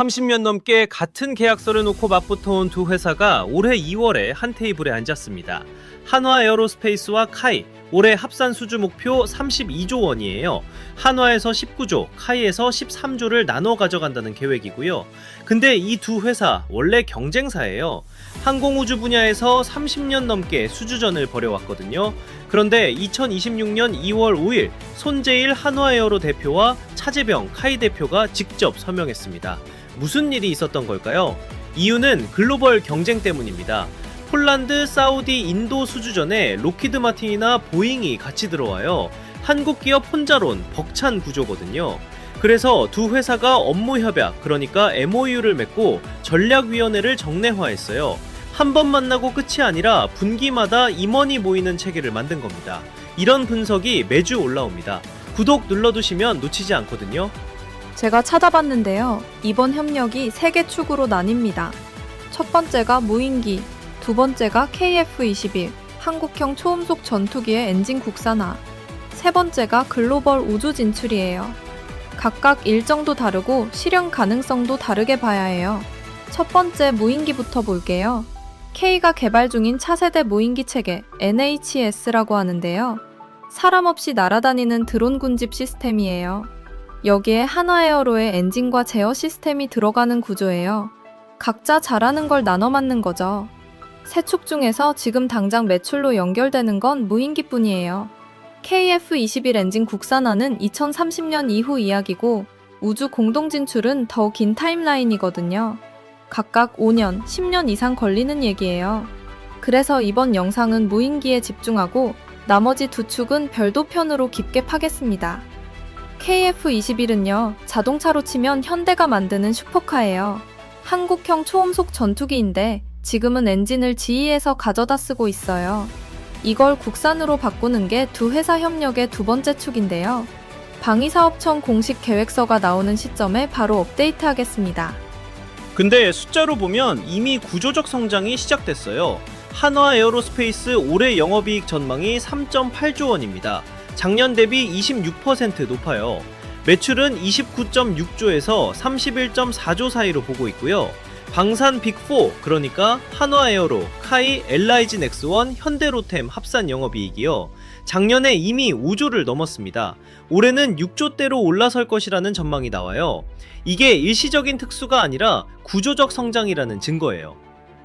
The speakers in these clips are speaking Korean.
30년 넘게 같은 계약서를 놓고 맞붙어온 두 회사가 올해 2월에 한 테이블에 앉았습니다. 한화 에어로스페이스와 카이, 올해 합산 수주 목표 32조 원이에요. 한화에서 19조, 카이에서 13조를 나눠 가져간다는 계획이고요. 근데 이 두 회사 원래 경쟁사예요. 항공우주 분야에서 30년 넘게 수주전을 벌여왔거든요. 그런데 2026년 2월 5일 손재일 한화에어로 대표와 차재병 카이 대표가 직접 서명했습니다. 무슨 일이 있었던 걸까요? 이유는 글로벌 경쟁 때문입니다. 폴란드, 사우디, 인도 수주전에 로키드 마틴이나 보잉이 같이 들어와요. 한국 기업 혼자론 벅찬 구조거든요. 그래서 두 회사가 업무 협약, 그러니까 MOU를 맺고 전략위원회를 정례화했어요. 한 번 만나고 끝이 아니라 분기마다 임원이 모이는 체계를 만든 겁니다. 이런 분석이 매주 올라옵니다. 구독 눌러두시면 놓치지 않거든요. 제가 찾아봤는데요. 이번 협력이 3개 축으로 나뉩니다. 첫 번째가 무인기, 두 번째가 KF-21, 한국형 초음속 전투기의 엔진 국산화, 세 번째가 글로벌 우주 진출이에요. 각각 일정도 다르고 실현 가능성도 다르게 봐야 해요. 첫 번째 무인기부터 볼게요. K가 개발 중인 차세대 무인기 체계 NHS라고 하는데요. 사람 없이 날아다니는 드론 군집 시스템이에요. 여기에 한화에어로의 엔진과 제어 시스템이 들어가는 구조예요. 각자 잘하는 걸 나눠 맡는 거죠. 세 축 중에서 지금 당장 매출로 연결되는 건 무인기뿐이에요. KF-21 엔진 국산화는 2030년 이후 이야기고 우주 공동 진출은 더 긴 타임라인이거든요. 각각 5년, 10년 이상 걸리는 얘기예요. 그래서 이번 영상은 무인기에 집중하고 나머지 두 축은 별도 편으로 깊게 파겠습니다. KF-21은요, 자동차로 치면 현대가 만드는 슈퍼카예요. 한국형 초음속 전투기인데 지금은 엔진을 GE에서 가져다 쓰고 있어요. 이걸 국산으로 바꾸는 게 두 회사 협력의 두 번째 축인데요. 방위사업청 공식 계획서가 나오는 시점에 바로 업데이트하겠습니다. 근데 숫자로 보면 이미 구조적 성장이 시작됐어요. 한화 에어로스페이스 올해 영업이익 전망이 3.8조 원입니다. 작년 대비 26% 높아요. 매출은 29.6조에서 31.4조 사이로 보고 있고요. 방산 빅4, 그러니까 한화에어로, 카이, LIG 넥스원, 현대로템 합산 영업이익이요. 작년에 이미 5조를 넘었습니다. 올해는 6조대로 올라설 것이라는 전망이 나와요. 이게 일시적인 특수가 아니라 구조적 성장이라는 증거예요.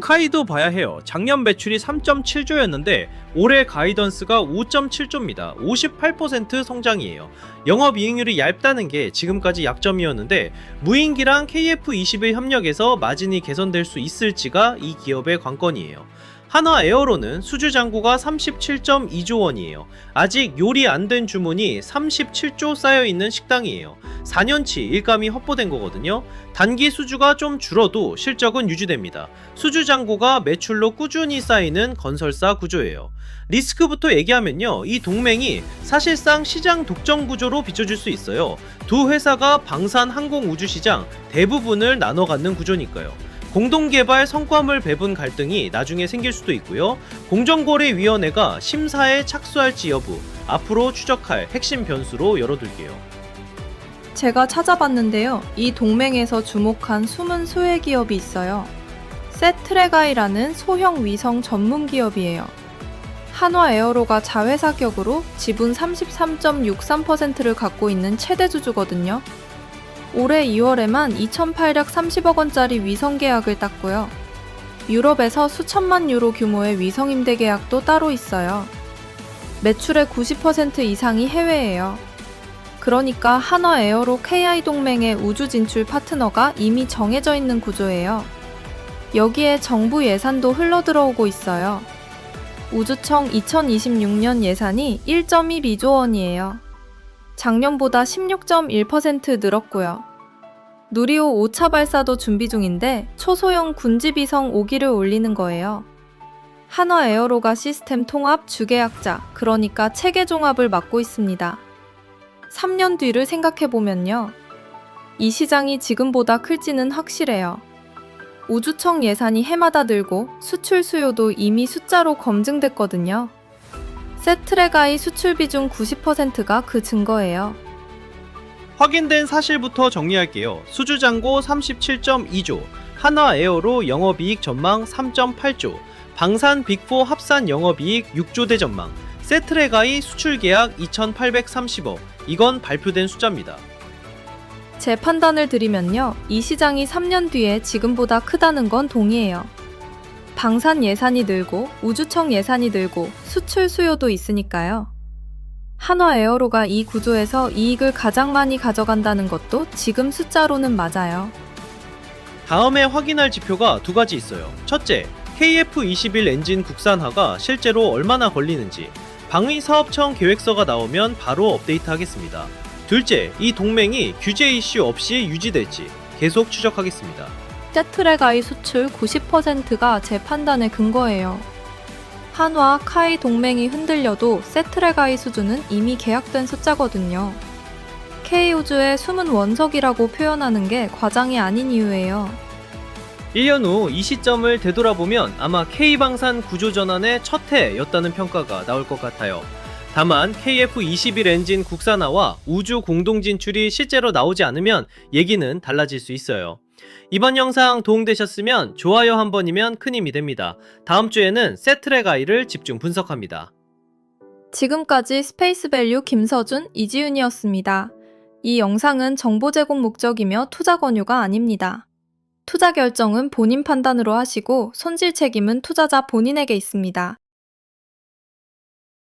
카이도 봐야 해요. 작년 매출이 3.7조였는데 올해 가이던스가 5.7조입니다. 58% 성장이에요. 영업이익률이 얇다는 게 지금까지 약점이었는데 무인기랑 KF-21 협력에서 마진이 개선될 수 있을지가 이 기업의 관건이에요. 한화에어로는 수주잔고가 37.2조 원이에요. 아직 요리 안 된 주문이 37조 쌓여있는 식당이에요. 4년치 일감이 확보된 거거든요. 단기 수주가 좀 줄어도 실적은 유지됩니다. 수주잔고가 매출로 꾸준히 쌓이는 건설사 구조예요. 리스크부터 얘기하면요, 이 동맹이 사실상 시장 독점 구조로 비춰질 수 있어요. 두 회사가 방산 항공우주 시장 대부분을 나눠 갖는 구조니까요. 공동개발 성과물 배분 갈등이 나중에 생길 수도 있고요. 공정거래위원회가 심사에 착수할지 여부, 앞으로 추적할 핵심 변수로 열어둘게요. 제가 찾아봤는데요. 이 동맹에서 주목한 숨은 소외 기업이 있어요. 세트레가이라는 소형 위성 전문 기업이에요. 한화에어로가 자회사격으로 지분 33.63%를 갖고 있는 최대 주주거든요. 올해 2월에만 2,830억 원짜리 위성 계약을 땄고요. 유럽에서 수천만 유로 규모의 위성 임대 계약도 따로 있어요. 매출의 90% 이상이 해외예요. 그러니까 한화에어로 KI 동맹의 우주 진출 파트너가 이미 정해져 있는 구조예요. 여기에 정부 예산도 흘러들어오고 있어요. 우주청 2026년 예산이 1.12조 원이에요. 작년보다 16.1% 늘었고요. 누리호 5차 발사도 준비 중인데 초소형 군집위성 5기를 올리는 거예요. 한화에어로가 시스템 통합 주계약자, 그러니까 체계 종합을 맡고 있습니다. 3년 뒤를 생각해보면요. 이 시장이 지금보다 클지는 확실해요. 우주청 예산이 해마다 늘고 수출 수요도 이미 숫자로 검증됐거든요. 세트레가의 수출 비중 90%가 그 증거예요. 확인된 사실부터 정리할게요. 수주잔고 37.2조, 한화에어로 영업이익 전망 3.8조, 방산 빅4 합산 영업이익 6조대 전망, 세트레가이 수출 계약 2,830억, 이건 발표된 숫자입니다. 제 판단을 드리면요. 이 시장이 3년 뒤에 지금보다 크다는 건 동의해요. 방산 예산이 늘고 우주청 예산이 늘고 수출 수요도 있으니까요. 한화에어로가 이 구조에서 이익을 가장 많이 가져간다는 것도 지금 숫자로는 맞아요. 다음에 확인할 지표가 두 가지 있어요. 첫째, KF-21 엔진 국산화가 실제로 얼마나 걸리는지, 방위사업청 계획서가 나오면 바로 업데이트하겠습니다. 둘째, 이 동맹이 규제 이슈 없이 유지될지 계속 추적하겠습니다. 세트레가이 수출 90%가 제 판단의 근거예요. 한화, 카이 동맹이 흔들려도 세트레가이 수준은 이미 계약된 숫자거든요. K우주의 숨은 원석이라고 표현하는 게 과장이 아닌 이유예요. 1년 후 이 시점을 되돌아보면 아마 K방산 구조전환의 첫 해였다는 평가가 나올 것 같아요. 다만 KF-21 엔진 국산화와 우주 공동 진출이 실제로 나오지 않으면 얘기는 달라질 수 있어요. 이번 영상 도움되셨으면 좋아요 한 번이면 큰 힘이 됩니다. 다음 주에는 세트레가이를 집중 분석합니다. 지금까지 스페이스밸류 김서준, 이지윤이었습니다. 이 영상은 정보 제공 목적이며 투자 권유가 아닙니다. 투자 결정은 본인 판단으로 하시고 손실 책임은 투자자 본인에게 있습니다.